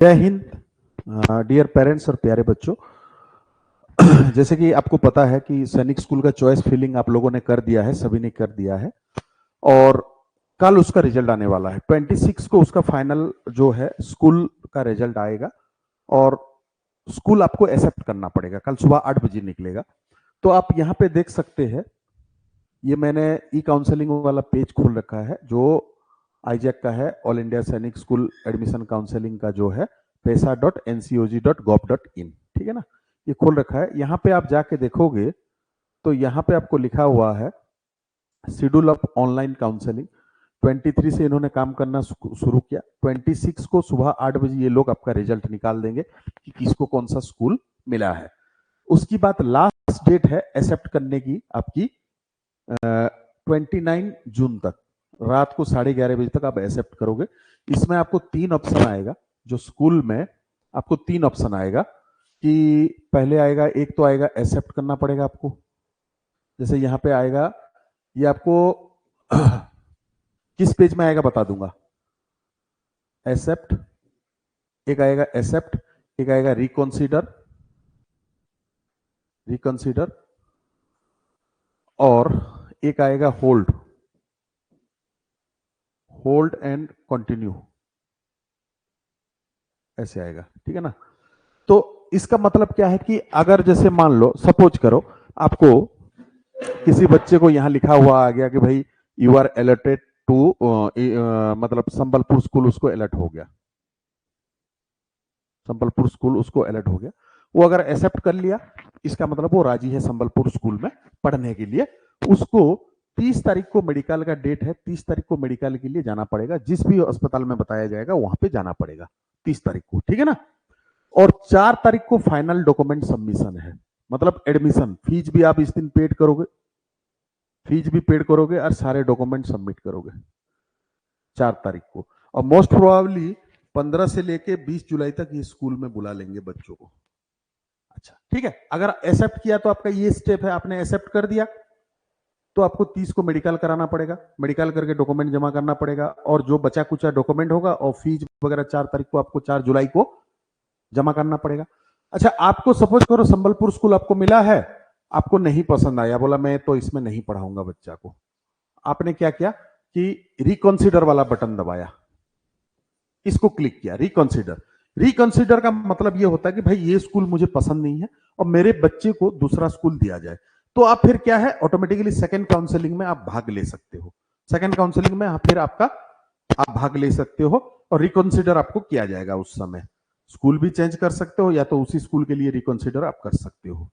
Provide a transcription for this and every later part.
जय Hind. Dear parents और प्यारे बच्चों, जैसे कि आपको पता है कि सैनिक स्कूल का चॉइस फिलिंग आप लोगों ने कर दिया है, सभी ने कर दिया है और कल उसका रिजल्ट आने वाला है। 26 को उसका फाइनल जो है स्कूल का रिजल्ट आएगा और स्कूल आपको एक्सेप्ट करना पड़ेगा। कल सुबह 8 बजे निकलेगा। तो आप यहाँ पे देख सकते हैं, ये मैंने ई काउंसलिंग वाला पेज खोल रखा है जो आईजैक का है, ऑल इंडिया सैनिक स्कूल एडमिशन काउंसलिंग का जो है pesa.ncog.gov.in, ठीक है ना। ये खोल रखा है। यहाँ पे आप जाके देखोगे तो यहाँ पे आपको लिखा हुआ है शेड्यूल ऑफ ऑनलाइन काउंसलिंग। 23 से इन्होंने काम करना शुरू किया। 26 को सुबह 8 बजे ये लोग आपका रिजल्ट निकाल देंगे कि किसको कौन सा स्कूल मिला है। उसकी बात लास्ट डेट है एक्सेप्ट करने की आपकी 29 जून तक, रात को 11:30 बजे तक आप एक्सेप्ट करोगे। इसमें आपको 3 ऑप्शन आएगा। जो स्कूल में आपको 3 ऑप्शन आएगा कि पहले आएगा, एक तो आएगा एक्सेप्ट करना पड़ेगा आपको। जैसे यहाँ पे आएगा, ये आपको किस पेज में आएगा बता दूंगा। एक्सेप्ट, एक आएगा एक्सेप्ट, एक आएगा रिकंसीडर, रिकंसीडर और एक आएगा होल्ड, होल्ड एंड कंटिन्यू, ऐसे आएगा, ठीक है ना। तो इसका मतलब क्या है कि अगर जैसे मान लो, सपोज करो आपको किसी बच्चे को यहां लिखा हुआ आ गया कि भाई यू आर अलर्टेड टू, मतलब संबलपुर स्कूल उसको अलर्ट हो गया, संबलपुर स्कूल उसको अलर्ट हो गया। वो अगर एक्सेप्ट कर लिया, इसका मतलब वो राजी है संबलपुर स्कूल में पढ़ने के लिए। उसको 30 तारीख को मेडिकल का डेट है, 30 तारीख को मेडिकल के लिए जाना पड़ेगा। जिस भी अस्पताल में बताया जाएगा वहां पे जाना पड़ेगा 30 तारीख को, ठीक है ना। और 4 तारीख को फाइनल डॉक्यूमेंट सबमिशन है, मतलब एडमिशन फीस भी आप इस दिन पेड करोगे, फीस भी पेड करोगे और सारे डॉक्यूमेंट सबमिट करोगे 4 तारीख को। और मोस्ट प्रोबेबली 15 से लेके 20 जुलाई तक ये स्कूल में बुला लेंगे बच्चों को। अच्छा, ठीक है। अगर एक्सेप्ट किया तो आपका ये स्टेप है, आपने एक्सेप्ट कर दिया तो आपको 30 को मेडिकल कराना पड़ेगा, मेडिकल करके डॉक्यूमेंट जमा करना पड़ेगा और जो बचा कुचा डॉक्यूमेंट होगा और फीस वगैरह 4 तारीख को आपको 4 जुलाई को जमा करना पड़ेगा। अच्छा, आपको सपोज करो संबलपुर स्कूल आपको मिला है, आपको नहीं पसंद आया, बोला मैं तो इसमें नहीं पढ़ाऊंगा बच्चा को। आपने क्या किया कि रिकंसीडर वाला बटन दबाया, इसको क्लिक किया, रिकंसीडर। रिकंसीडर का मतलब यह होता है कि भाई ये स्कूल मुझे पसंद नहीं है और मेरे बच्चे को दूसरा स्कूल दिया जाए। तो आप फिर क्या है, ऑटोमेटिकली सेकंड काउंसलिंग में आप भाग ले सकते हो। सेकंड काउंसलिंग में फिर आपका आप भाग ले सकते हो और रिकंसीडर आपको किया जाएगा। उस समय स्कूल भी चेंज कर सकते हो या तो उसी स्कूल के लिए रिकंसीडर आप कर सकते हो।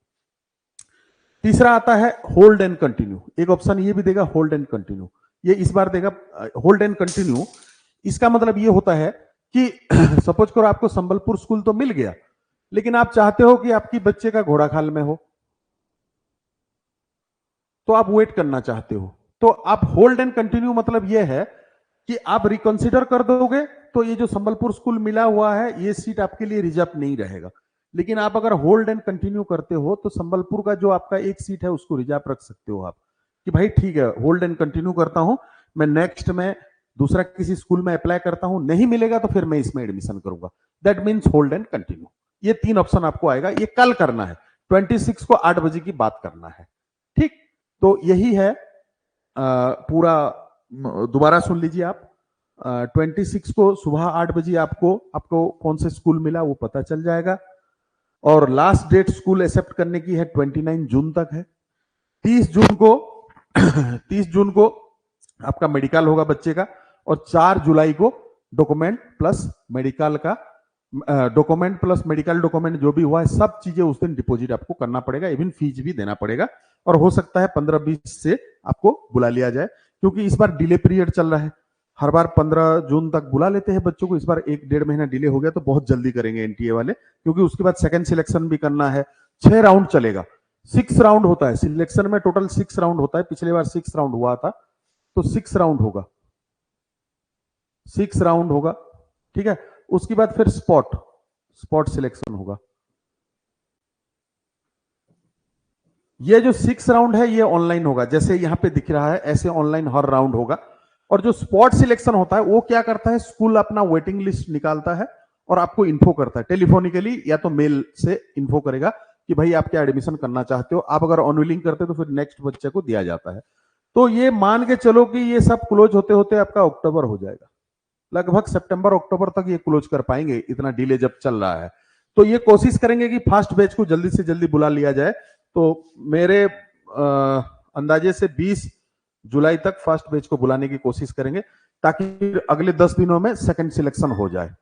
तीसरा आता है होल्ड एंड कंटिन्यू। एक ऑप्शन ये भी देगा होल्ड एंड कंटिन्यू, ये इस बार देगा होल्ड एंड कंटिन्यू। इसका मतलब ये होता है कि सपोज करो आपको संबलपुर स्कूल तो मिल गया, लेकिन आप चाहते हो कि आपकी बच्चे का घोड़ाखाल में हो, तो आप वेट करना चाहते हो, तो आप होल्ड एंड कंटिन्यू मतलब यह है कि आप रिकंसिडर कर दोगे तो ये जो संबलपुर स्कूल मिला हुआ है ये सीट आपके लिए रिजर्व नहीं रहेगा। लेकिन आप अगर होल्ड एंड कंटिन्यू करते हो तो संबलपुर का जो आपका एक सीट है उसको रिजर्व रख सकते हो आप, कि भाई ठीक है होल्ड एंड कंटिन्यू करता हूं, मैं नेक्स्ट में दूसरा किसी स्कूल में अप्लाई करता हूं, नहीं मिलेगा तो फिर मैं इसमें एडमिशन करूंगा। That means hold and continue. ये 3 ऑप्शन आपको आएगा, ये कल करना है, 26 को 8 बजे की बात करना है, ठीक। तो यही है पूरा, दोबारा सुन लीजिए आप। 26 को सुबह 8 बजे आपको कौन से स्कूल मिला वो पता चल जाएगा और लास्ट डेट स्कूल एक्सेप्ट करने की है 29 जून तक है। 30 जून को 30 जून को आपका मेडिकल होगा बच्चे का और 4 जुलाई को डॉक्यूमेंट प्लस मेडिकल का, डॉक्यूमेंट प्लस मेडिकल डॉक्यूमेंट जो भी हुआ है सब चीजें उस दिन डिपॉजिट आपको करना पड़ेगा, इवन फीस भी देना पड़ेगा। और हो सकता है 15-20 से आपको बुला लिया जाए, क्योंकि इस बार डिले पीरियड चल रहा है। हर बार 15 जून तक बुला लेते हैं बच्चों को, इस बार 1-1.5 महीना डिले हो गया तो बहुत जल्दी करेंगे एनटीए वाले, क्योंकि उसके बाद सेकंड सिलेक्शन भी करना है। 6 राउंड चलेगा, 6 राउंड होता है सिलेक्शन में, टोटल 6 राउंड होता है। पिछले बार 6 राउंड हुआ था, तो 6 राउंड होगा, 6 राउंड होगा, ठीक है। उसके बाद फिर स्पॉट सिलेक्शन होगा। ये जो 6 राउंड है ये ऑनलाइन होगा, जैसे यहां पे दिख रहा है ऐसे ऑनलाइन हर राउंड होगा। और जो स्पॉट सिलेक्शन होता है वो क्या करता है, स्कूल अपना वेटिंग लिस्ट निकालता है और आपको इन्फो करता है टेलीफोनिकली या तो मेल से इन्फो करेगा कि भाई आप क्या एडमिशन करना चाहते हो। आप अगर ऑनविलिंग करते हो तो फिर नेक्स्ट बच्चे को दिया जाता है। तो ये मान के चलो कि ये सब क्लोज होते होते आपका अक्टूबर हो जाएगा, लगभग सितंबर अक्टूबर तक ये क्लोज कर पाएंगे, इतना डिले जब चल रहा है। तो ये कोशिश करेंगे कि फास्ट बैच को जल्दी से जल्दी बुला लिया जाए। तो मेरे अंदाजे से 20 जुलाई तक फर्स्ट बैच को बुलाने की कोशिश करेंगे ताकि अगले 10 दिनों में सेकंड सिलेक्शन हो जाए।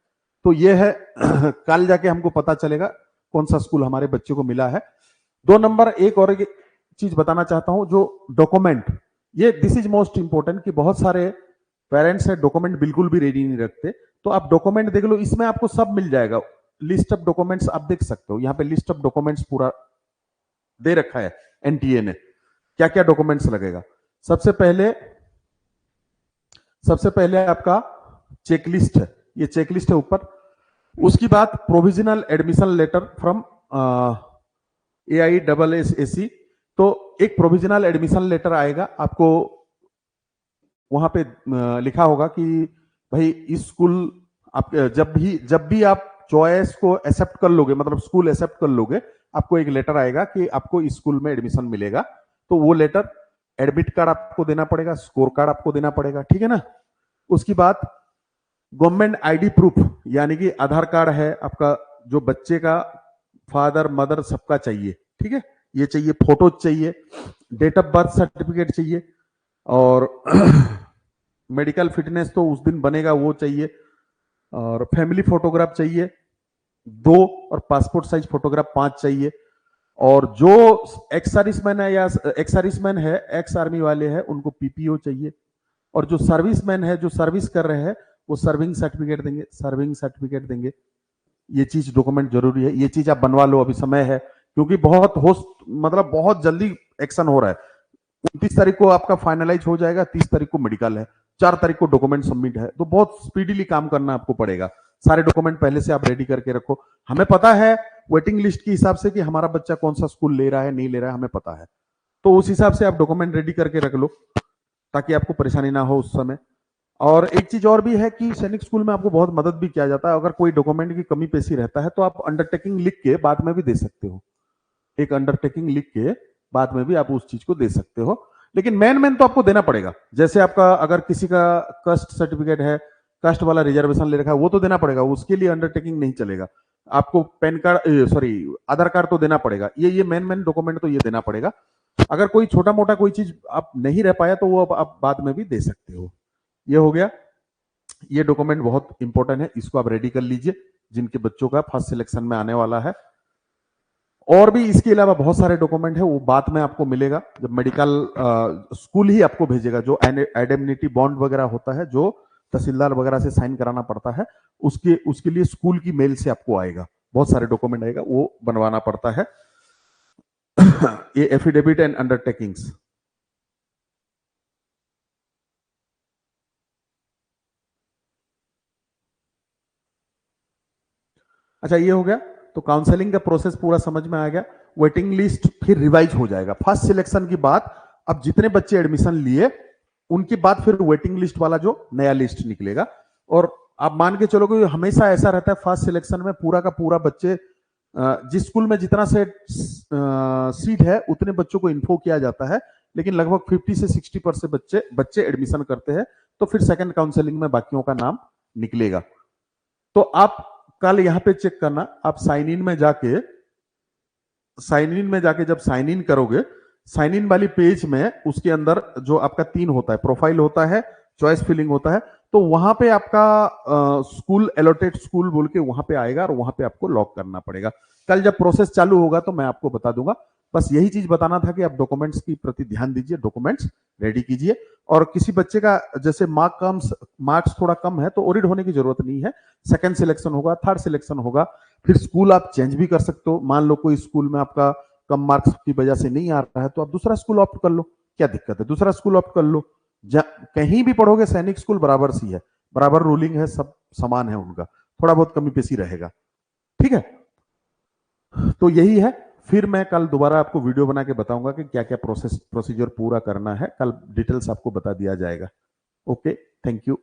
तो ये है कल जाके हमको पता चलेगा कौन सा स्कूल हमारे बच्चे को मिला है। 2 नंबर एक और चीज बताना चाहता हूं, जो डॉक्यूमेंट, ये दिस इज मोस्ट इंपॉर्टेंट कि बहुत सारे पेरेंट्स है डॉक्यूमेंट बिल्कुल भी रेडी नहीं रखते। तो आप डॉक्यूमेंट देख लो, इसमें आपको सब मिल जाएगा। लिस्ट ऑफ डॉक्यूमेंट्स आप देख सकते हो, यहाँ पे लिस्ट ऑफ डॉक्यूमेंट्स पूरा दे रखा है एनटीए ने, क्या क्या डॉक्यूमेंट्स लगेगा। सबसे पहले आपका चेकलिस्ट है, ये चेकलिस्ट है ऊपर। उसकी बात provisional admission letter from AISSAC। तो एक प्रोविजनल एडमिशन लेटर आएगा, आपको वहां पे लिखा होगा कि भाई इस स्कूल आप जब भी आप चॉइस को एक्सेप्ट कर लोगे, मतलब स्कूल एक्सेप्ट कर लोगे, आपको एक लेटर आएगा कि आपको इस स्कूल में एडमिशन मिलेगा। तो वो लेटर, एडमिट कार्ड आपको देना पड़ेगा, स्कोर कार्ड आपको देना पड़ेगा, ठीक है ना। उसकी बात गवर्नमेंट आईडी प्रूफ, यानी कि आधार कार्ड है आपका, जो बच्चे का फादर मदर सबका चाहिए, ठीक है, ये चाहिए, फोटो चाहिए, डेट ऑफ बर्थ सर्टिफिकेट चाहिए, और मेडिकल फिटनेस तो उस दिन बनेगा वो चाहिए, और फैमिली फोटोग्राफ चाहिए 2, और पासपोर्ट साइज फोटोग्राफ 5 चाहिए। और जो एक्स सर्विसमैन है या एक्स सर्विसमैन है, एक्स आर्मी वाले हैं, उनको पीपीओ चाहिए। और जो सर्विसमैन है, जो सर्विस कर रहे हैं, वो सर्विंग सर्टिफिकेट देंगे। ये चीज डॉक्यूमेंट जरूरी है, ये चीज आप बनवा लो, अभी समय है, क्योंकि बहुत जल्दी एक्शन हो रहा है। 29 तारीख को आपका फाइनलाइज हो जाएगा, 30 तारीख को मेडिकल है, 4 तारीख को डॉक्यूमेंट सबमिट है। तो बहुत स्पीडीली काम करना आपको पड़ेगा। सारे डॉक्यूमेंट पहले से आप रेडी करके रखो। हमें पता है वेटिंग लिस्ट के हिसाब से कि हमारा बच्चा कौन सा स्कूल ले रहा है नहीं ले रहा है, हमें पता है। तो उस हिसाब से आप डॉक्यूमेंट रेडी करके रख लो ताकि आपको परेशानी ना हो उस समय। और एक चीज और भी है कि सैनिक स्कूल में आपको बहुत मदद भी किया जाता है। अगर कोई डॉक्यूमेंट की कमी पेशी रहता है तो आप अंडरटेकिंग लिख के बाद में भी दे सकते हो, एक अंडरटेकिंग लिख के बाद में भी आप उस चीज को दे सकते हो। लेकिन मेन तो आपको देना पड़ेगा। जैसे आपका अगर किसी का कास्ट सर्टिफिकेट है, कास्ट वाला रिजर्वेशन ले रखा है, वो तो देना पड़ेगा, उसके लिए अंडरटेकिंग नहीं चलेगा। आपको पैन कार्ड आधार कार्ड तो देना पड़ेगा। ये मेन डॉक्यूमेंट तो ये देना पड़ेगा। अगर कोई छोटा मोटा कोई चीज आप नहीं रह पाया तो वो आप बाद में भी दे सकते हो। ये हो गया, ये डॉक्यूमेंट बहुत इंपॉर्टेंट है, इसको आप रेडी कर लीजिए जिनके बच्चों का फर्स्ट सिलेक्शन में आने वाला है। और भी इसके अलावा बहुत सारे डॉक्यूमेंट है, वो बाद में आपको मिलेगा जब मेडिकल स्कूल ही आपको भेजेगा। जो इंडेमनिटी बॉन्ड वगैरह होता है, जो तहसीलदार वगैरह से साइन कराना पड़ता है, उसके लिए स्कूल की मेल से आपको आएगा, बहुत सारे डॉक्यूमेंट आएगा, वो बनवाना पड़ता है। ये एफिडेविट एंड अंडरटेकिंग्स। अच्छा, ये हो गया। तो काउंसलिंग का प्रोसेस पूरा समझ में आ गया। वेटिंग लिस्ट फिर रिवाइज हो जाएगा फर्स्ट सिलेक्शन की बाद। अब जितने बच्चे एडमिशन लिए उनके बाद फिर वेटिंग लिस्ट वाला जो नया लिस्ट निकलेगा। और आप मान के चलो कि हमेशा ऐसा रहता है फर्स्ट सिलेक्शन में पूरा का पूरा बच्चे, जिस स्कूल में जितना से सीट है उतने बच्चों को इन्फो किया जाता है, लेकिन लगभग 50 से 60% बच्चे एडमिशन करते हैं। तो फिर सेकंड काउंसलिंग में बाकियों का नाम निकलेगा। तो आप कल यहां पे चेक करना, आप साइन इन में जाके जब साइन इन करोगे, साइन इन वाली पेज में उसके अंदर जो आपका 3 होता है, प्रोफाइल होता है, चॉइस फिलिंग होता है, तो वहां पे आपका स्कूल एलोटेड स्कूल बोल के वहां पे आएगा और वहां पे आपको लॉक करना पड़ेगा। कल जब प्रोसेस चालू होगा तो मैं आपको बता दूंगा। बस यही चीज बताना था कि आप डॉक्यूमेंट्स की प्रति ध्यान दीजिए, डॉक्यूमेंट्स रेडी कीजिए। और किसी बच्चे का जैसे मार्क्स थोड़ा कम है तो ओरिड होने की जरूरत नहीं है। सेकंड सिलेक्शन होगा, थर्ड सिलेक्शन होगा, फिर स्कूल आप चेंज भी कर सकते हो। मान लो कोई स्कूल में आपका कम मार्क्स की वजह से नहीं आ रहा है तो आप दूसरा स्कूल ऑप्ट कर लो, क्या दिक्कत है, दूसरा स्कूल ऑप्ट कर लो। कहीं भी पढ़ोगे सैनिक स्कूल बराबर सी है, बराबर रूलिंग है, सब समान है उनका, थोड़ा बहुत कमी पेशी रहेगा, ठीक है। तो यही है। फिर मैं कल दोबारा आपको वीडियो बना के बताऊंगा कि क्या क्या प्रोसीजर पूरा करना है। कल डिटेल्स आपको बता दिया जाएगा। Okay, thank you.